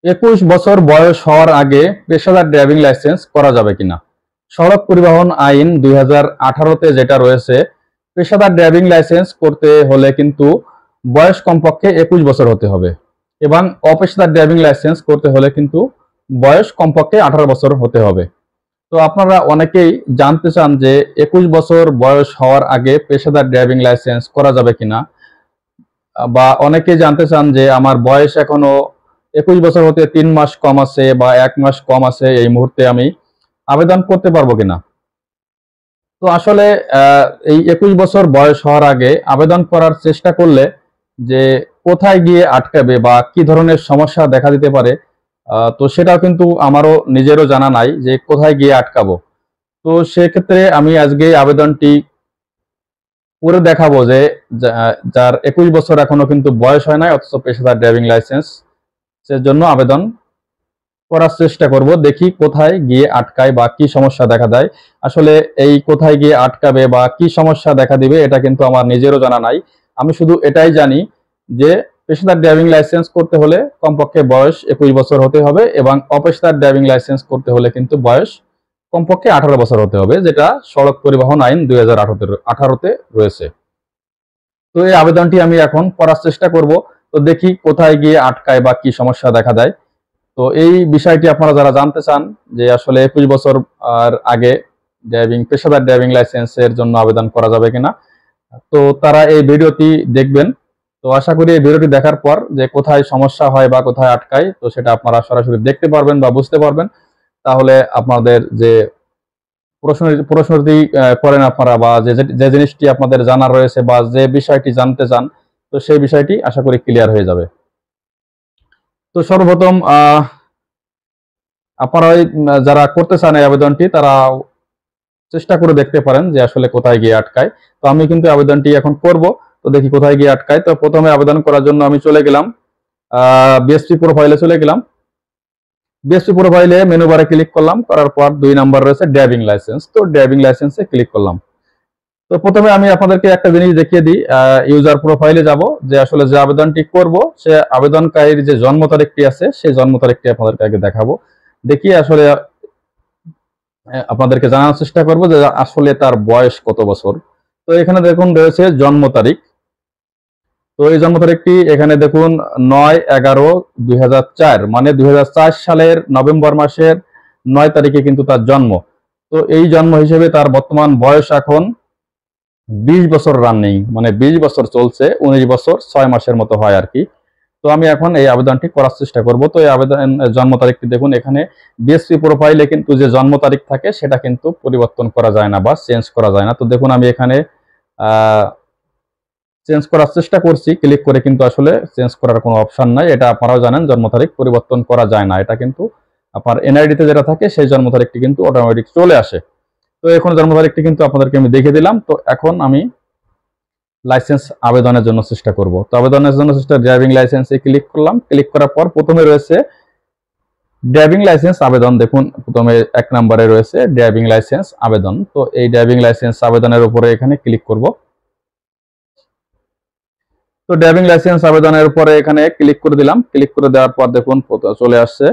21 বছর বয়স হওয়ার আগে পেশাদার ড্রাইভিং লাইসেন্স করা যাবে কিনা? সড়ক পরিবহন আইন 2018-তে যেটা রয়েছে, পেশাদার ড্রাইভিং লাইসেন্স করতে হলে কিন্তু বয়স কমপক্ষে 21 বছর হতে হবে এবং অপেশাদার ড্রাইভিং লাইসেন্স করতে হলে কিন্তু বয়স কমপক্ষে 18 বছর হতে হবে। তো আপনারা অনেকেই জানতে চান যে 21 বছর বয়স হওয়ার আগে পেশাদার ড্রাইভিং লাইসেন্স করা যাবে কিনা, বা অনেকেই জানতে চান যে আমার বয়স এখনো 21 বছর হতে 3 মাস কম আছে বা 1 মাস কম আছে, এই মুহূর্তে আমি আবেদন করতে পারবো কিনা। তো আসলে এই 21 বছর বয়স হওয়ার আগে আবেদন করার চেষ্টা করলে যে কোথায় গিয়ে আটকাবে বা কি ধরনের সমস্যা দেখা দিতে পারে, তো সেটাও কিন্তু আমারও নিজেরও জানা নাই যে কোথায় গিয়ে আটকাবো। তো সেক্ষেত্রে আমি আজকে আবেদনটি করে দেখাবো যে যার 21 বছর এখনো কিন্তু বয়স হয় নাই, অথচ পেশাদার ড্রাইভিং লাইসেন্স এর জন্য আবেদন করার চেষ্টা করব। দেখি কোথায় গিয়ে আটকায় বা কি সমস্যা দেখা দেয়। আসলে এই কোথায় গিয়ে আটকাবে বা কি সমস্যা দেখা দিবে এটা কিন্তু আমার নিজেরও জানা নাই। আমি শুধু এটাই জানি যে পেশাদার ড্রাইভিং লাইসেন্স করতে হলে কমপক্ষে বয়স 21 বছর হতে হবে এবং অপেশাদার ড্রাইভিং লাইসেন্স করতে হলে কিন্তু বয়স কমপক্ষে 18 বছর হতে হবে, যেটা সড়ক পরিবহন আইন 2018-তে রয়েছে। তো এই আবেদনটি আমি এখন করার চেষ্টা করব। তো দেখি কোথায় গিয়ে আটকায় বা কি সমস্যা দেখা দেয়। তো এই বিষয়টি আপনারা যারা জানতে চান যে আসলে 21 বছর আর আগে পেশাদার ড্রাইভিং লাইসেন্সের জন্য আবেদন করা যাবে কিনা, তো তারা এই ভিডিওটি দেখবেন। তো আশা করি এই ভিডিওটি দেখার পর যে কোথায় সমস্যা হয় বা কোথায় আটকায়, তো সেটা আপনারা সরাসরি দেখতে পারবেন বা বুঝতে পারবেন। তাহলে আপনাদের যে প্রশ্নটি করেন আপনারা, বা যে জিনিসটি আপনাদের জানা রয়েছে বা যে বিষয়টি জানতে চান, তো সেই বিষয়টি আশা করি ক্লিয়ার হয়ে যাবে। তো সর্বপ্রথম আপনারা ওই যারা করতে চান এই আবেদনটি, তারা চেষ্টা করে দেখতে পারেন যে আসলে কোথায় গিয়ে আটকায়। তো আমি কিন্তু আবেদনটি এখন করব। তো দেখি কোথায় গিয়ে আটকায়। তো প্রথমে আবেদন করার জন্য আমি চলে গেলাম বিএসপি প্রোফাইলে চলে গেলাম। বিএসপি প্রোফাইলে মেনু বারে ক্লিক করলাম, করার পর 2 নাম্বার রয়েছে ড্রাইভিং লাইসেন্স। তো ড্রাইভিং লাইসেন্সে ক্লিক করলাম। তো প্রথমে আমি আপনাদেরকে একটা জিনিস দেখিয়ে দিই, ইউজার প্রোফাইলে যাব, যে আসলে যে আবেদনটি করব সে আবেদনকারীর যে জন্ম তারিখটি আছে সেই জন্ম তারিখটি আপনাদেরকে আগে দেখাবো। দেখি আসলে আপনাদেরকে জানার চেষ্টা করব যে আসলে তার বয়স কত বছর। তো এখানে দেখুন রয়েছে জন্ম তারিখ। তো এই জন্ম তারিখটি এখানে দেখুন 9/11/2004, মানে 2004 সালের নভেম্বর মাসের 9 তারিখে কিন্তু তার জন্ম। তো এই জন্ম হিসেবে তার বর্তমান বয়স এখন 20 বছর রানিং, মানে 20 বছর চলছে, 19 বছর 6 মাসের মতো হয় আর কি। তো আমি এখন এই আবেদনটি করার চেষ্টা করব। তো এই আবেদন জন্ম তারিখটি দেখুন, এখানে বিএসপি প্রোফাইলে কিন্তু যে জন্ম তারিখ থাকে সেটা কিন্তু পরিবর্তন করা যায় না বা চেঞ্জ করা যায় না। তো দেখুন আমি এখানে চেঞ্জ করার চেষ্টা করছি ক্লিক করে, কিন্তু আসলে চেঞ্জ করার কোনো অপশন নাই। এটা আপনারাও জানেন, জন্ম তারিখ পরিবর্তন করা যায় না। এটা কিন্তু আপনার এনআইডিতে যেটা থাকে সেই জন্ম তারিখটি কিন্তু অটোমেটিক চলে আসে। তো এখন জন্ম তারিখটি কিন্তু আপনাদেরকে আমি দেখিয়ে দিলাম। তো এখন আমি লাইসেন্স আবেদনের জন্য চেষ্টা করব। তো আবেদনের জন্য ড্রাইভিং লাইসেন্সে ক্লিক করলাম। ক্লিক করার পর প্রথমে রয়েছে ড্রাইভিং লাইসেন্স আবেদন। দেখুন প্রথমে 1 নম্বরে রয়েছে ড্রাইভিং লাইসেন্স আবেদন। তো এই ড্রাইভিং লাইসেন্স আবেদনের উপরে এখানে ক্লিক করব। তো ড্রাইভিং লাইসেন্স আবেদনের উপরে এখানে ক্লিক করে দিলাম। ক্লিক করে দেওয়ার পর দেখুন চলে আসছে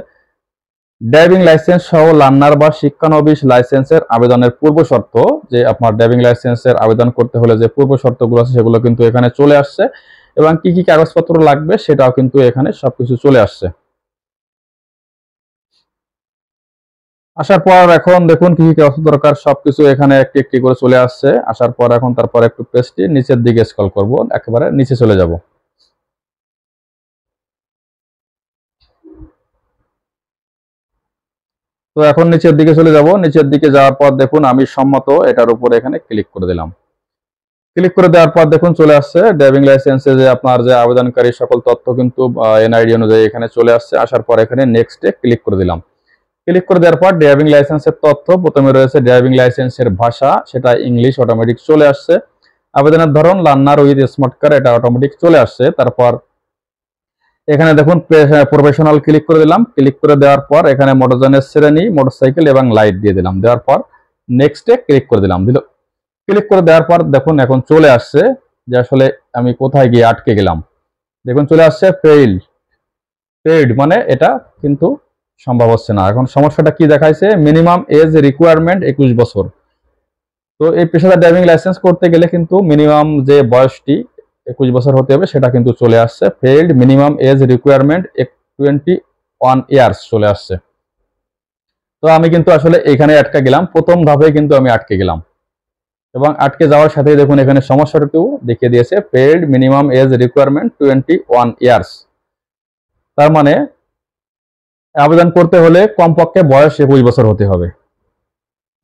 ড্রাইভিং লাইসেন্স সহ লার্নার বা শিক্ষানবিশ লাইসেন্সের আবেদনের পূর্ব শর্ত। যে আপনার ড্রাইভিং লাইসেন্সের আবেদন করতে হলে যে পূর্ব শর্তগুলো আছে সেগুলো কিন্তু এখানে চলে আসছে, এবং কি কি কাগজপত্র লাগবে সেটাও কিন্তু এখানে সবকিছু চলে আসছে। আসার পর এখন দেখুন কি কি কাগজ দরকার, সবকিছু এখানে একটি একটি করে চলে আসছে। আসার পর এখন তারপর একটু পেজটি নিচের দিকে স্ক্রল করব, একেবারে নিচে চলে যাব। তো এখন নিচের দিকে চলে যাব। নিচের দিকে যাওয়ার পর দেখুন আমি সম্মত এটার উপরে এখানে ক্লিক করে দিলাম। ক্লিক করে দেওয়ার পর দেখুন চলে আসছে ড্রাইভিং লাইসেন্সে যে আপনার যে আবেদনকারী সকল তথ্য কিন্তু এনআইডি অনুযায়ী এখানে চলে আসছে। আসার পর এখানে নেক্সটে ক্লিক করে দিলাম। ক্লিক করে দেওয়ার পর ড্রাইভিং লাইসেন্সের তথ্য প্রথমে রয়েছে ড্রাইভিং লাইসেন্সের ভাষা, সেটা ইংলিশ অটোমেটিক চলে আসছে। আবেদনের ধরন লার্নার উইথ স্মার্ট কার্ড, এটা অটোমেটিক চলে আসছে। তারপর এখানে দেখুন প্রফেশনাল ক্লিক করে দিলাম। ক্লিক করে দেওয়ার পর এখানে মোটরযানের শ্রেণী, মোটরসাইকেল এবং লাইট দিয়ে দিলাম। দেওয়ার পর নেক্সটে ক্লিক করে দিলাম। ক্লিক করে দেওয়ার পর দেখুন এখন চলে আসছে যে আসলে আমি কোথায় গিয়ে আটকে গেলাম। দেখুন চলে আসছে ফেইল। পেইড মানে এটা কিন্তু সম্ভব হচ্ছে না। এখন সমস্যাটা কি দেখাইছে, মিনিমাম এজ রিকোয়ারমেন্ট 21 বছর। তো এই পেশাদার ড্রাইভিং লাইসেন্স করতে গেলে কিন্তু মিনিমাম যে বয়সটি 21 বছর হতে হবে সেটা কিন্তু চলে আসছে। Failed minimum age requirement 21 years চলে আসছে। তো আমি কিন্তু আসলে এখানে আটকে গেলাম, প্রথম ধাপে কিন্তু আমি আটকে গেলাম এবং আটকে যাওয়ার সাথেই দেখুন এখানে সমস্যাটাও দেখিয়ে দিয়েছে, failed minimum age requirement 21 years. তার মানে আবেদন করতে হলে কমপক্ষে বয়স 21 বছর হতে হবে।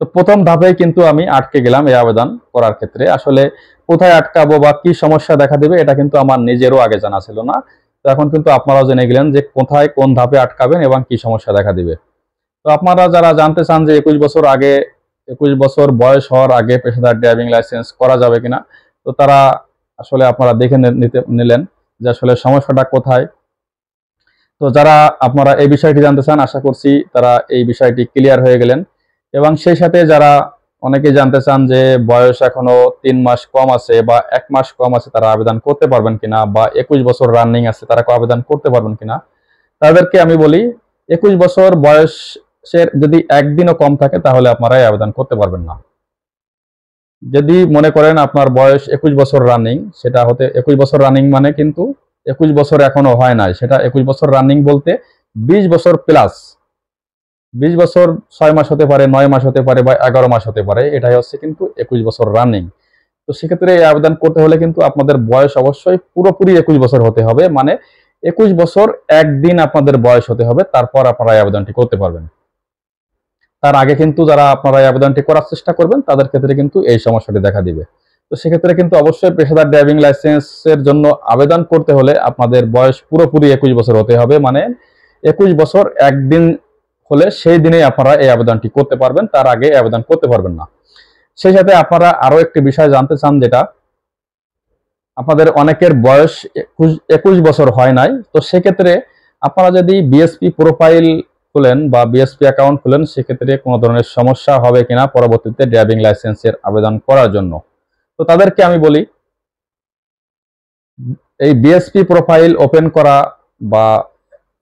তো প্রথম ধাপে কিন্তু আমি আটকে গেলাম এই আবেদন করার ক্ষেত্রে। আসলে কোথায় আটকাবো বা কি সমস্যা দেখা দেবে এটা কিন্তু আমার নিজেরও আগে জানা ছিল না। তো এখন কিন্তু আপনারাও জেনে গেলেন যে কোথায় কোন ধাপে আটকাবেন এবং কি সমস্যা দেখা দিবে। তো আপনারা যারা জানতে চান যে 21 বছর বয়স হওয়ার আগে পেশাদার ড্রাইভিং লাইসেন্স করা যাবে কিনা, তো তারা আসলে আপনারা দেখে নিলেন যে আসলে সমস্যাটা কোথায়। তো যারা আপনারা এই বিষয়টি জানতে চান, আশা করছি তারা এই বিষয়টি ক্লিয়ার হয়ে গেলেন। এবং সেই সাথে যারা অনেকে জানতে চান যে বয়স এখনো 3 মাস কম আছে বা 1 মাস কম আছে, তারা আবেদন করতে পারবেন কিনা, বা 21 বছর রানিং আছে তারা আবেদন করতে পারবেন কিনা, তাদেরকে আমি বলি 21 বছর বয়সের যদি একদিনও কম থাকে তাহলে আপনারা আবেদন করতে পারবেন না। যদি মনে করেন আপনার বয়স 21 বছর রানিং, সেটা হতে 21 বছর রানিং মানে কিন্তু 21 বছর এখনো হয় নাই, সেটা 21 বছর রানিং বলতে 20 বছর প্লাস, 20 বছর 6 মাস হতে পারে, 9 মাস হতে পারে বা 11 মাস হতে পারে, এটাই হচ্ছে কিন্তু 21 বছর রানিং। তো সেক্ষেত্রে এই আবেদন করতে হলে কিন্তু আপনাদের বয়স অবশ্যই পুরোপুরি 21 বছর হতে হবে, মানে 21 বছর একদিন আপনাদের বয়স হতে হবে, তারপর আপনারা এই আবেদনটি করতে পারবেন। তার আগে কিন্তু যারা আপনারা এই আবেদনটি করার চেষ্টা করবেন তাদের ক্ষেত্রে কিন্তু এই সমস্যাটি দেখা দিবে। তো সেক্ষেত্রে কিন্তু অবশ্যই পেশাদার ড্রাইভিং লাইসেন্সের জন্য আবেদন করতে হলে আপনাদের বয়স পুরোপুরি 21 বছর হতে হবে, মানে 21 বছর একদিন হলে সেই দিনেই আপনারা এই আবেদনটি করতে পারবেন, তার আগে আবেদন করতে পারবেন না। সেই সাথে আপনারা আরো একটি বিষয় জানতে চান, যেটা আপনাদের অনেকের বয়স 21 বছর হয় নাই। তো সেক্ষেত্রে আপনারা যদি বিএসপি প্রোফাইল খুলেন বা বিএসপি অ্যাকাউন্ট খুলেন, সেক্ষেত্রে কোনো ধরনের সমস্যা হবে কিনা পরবর্তীতে ড্রাইভিং লাইসেন্সের আবেদন করার জন্য। তো তাদেরকে আমি বলি, এই বিএসপি প্রোফাইল ওপেন করা বা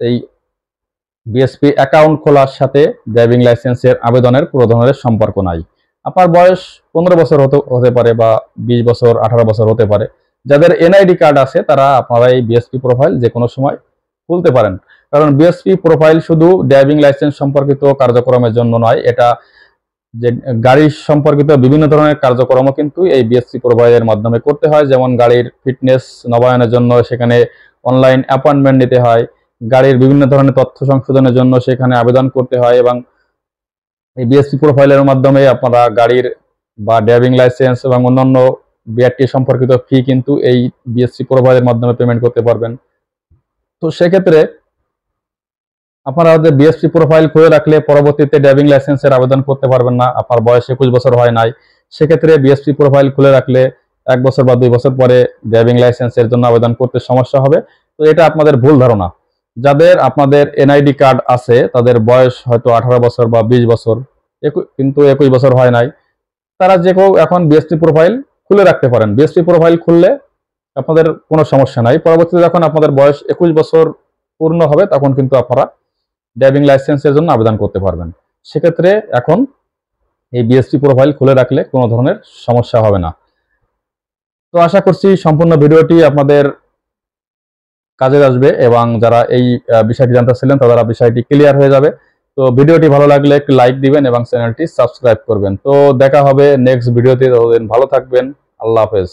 এই বিএসপি অ্যাকাউন্ট খোলার সাথে ড্রাইভিং লাইসেন্সের আবেদনের কোনো ধরনের সম্পর্ক নাই। আপনার বয়স 15 বছর হতে পারে বা 20 বছর 18 বছর হতে পারে। যাদের এনআইডি কার্ড আছে তারা আপনারা এই বিএসপি প্রোফাইল যে কোনো সময় খুলতে পারেন, কারণ বিএসপি প্রোফাইল শুধু ড্রাইভিং লাইসেন্স সম্পর্কিত কার্যক্রমের জন্য নয়, এটা যে গাড়ি সম্পর্কিত বিভিন্ন ধরনের কার্যক্রমও কিন্তু এই বিএসপি প্রোফাইলের মাধ্যমে করতে হয়। যেমন গাড়ির ফিটনেস নবায়নের জন্য সেখানে অনলাইন অ্যাপয়েন্টমেন্ট নিতে হয়, গাড়ির বিভিন্ন ধরনের তথ্য সংশোধনের জন্য সেখানে আবেদন করতে হয়, এবং এই বিএসপি প্রোফাইলের মাধ্যমে আপনারা গাড়ির বা ড্রাইভিং লাইসেন্স এবং অন্যান্য বিআরটি সম্পর্কিত ফি কিন্তু এই বিএসপি প্রোফাইলের মাধ্যমে পেমেন্ট করতে পারবেন। তো সেক্ষেত্রে আপনারা যে বিএসপি প্রোফাইল খুলে রাখলে পরবর্তীতে ড্রাইভিং লাইসেন্সের আবেদন করতে পারবেন না। আপনার বয়স 21 বছর হয় নাই, সেক্ষেত্রে বিএসপি প্রোফাইল খুলে রাখলে 1 বছর বা 2 বছর পরে ড্রাইভিং লাইসেন্সের জন্য আবেদন করতে সমস্যা হবে। তো এটা আপনাদের ভুল ধারণা। যাদের আপনাদের এনআইডি কার্ড আছে তাদের বয়স হয়তো 18 বছর বা 20 বছর, কিন্তু 21 বছর হয় নাই, তারা যে কেউ এখন বিএসপি প্রোফাইল খুলে রাখতে পারেন। বিএসপি প্রোফাইল খুললে আপনাদের কোনো সমস্যা নাই। পরবর্তীতে যখন আপনাদের বয়স 21 বছর পূর্ণ হবে তখন কিন্তু আপনারা ড্রাইভিং লাইসেন্সের জন্য আবেদন করতে পারবেন। সেক্ষেত্রে এখন এই বিএসপি প্রোফাইল খুলে রাখলে কোনো ধরনের সমস্যা হবে না। তো আশা করছি সম্পূর্ণ ভিডিওটি আপনাদের কাজে আসবে এবং যারা এই বিষয়টি জানতে চাইলেন তারা বিষয়টি ক্লিয়ার হয়ে যাবে। তো ভিডিওটি ভালো লাগলে একটি লাইক দিবেন এবং চ্যানেলটি সাবস্ক্রাইব করবেন। তো দেখা হবে নেক্সট ভিডিওতে, ততদিন ভালো থাকবেন। আল্লাহ হাফেজ।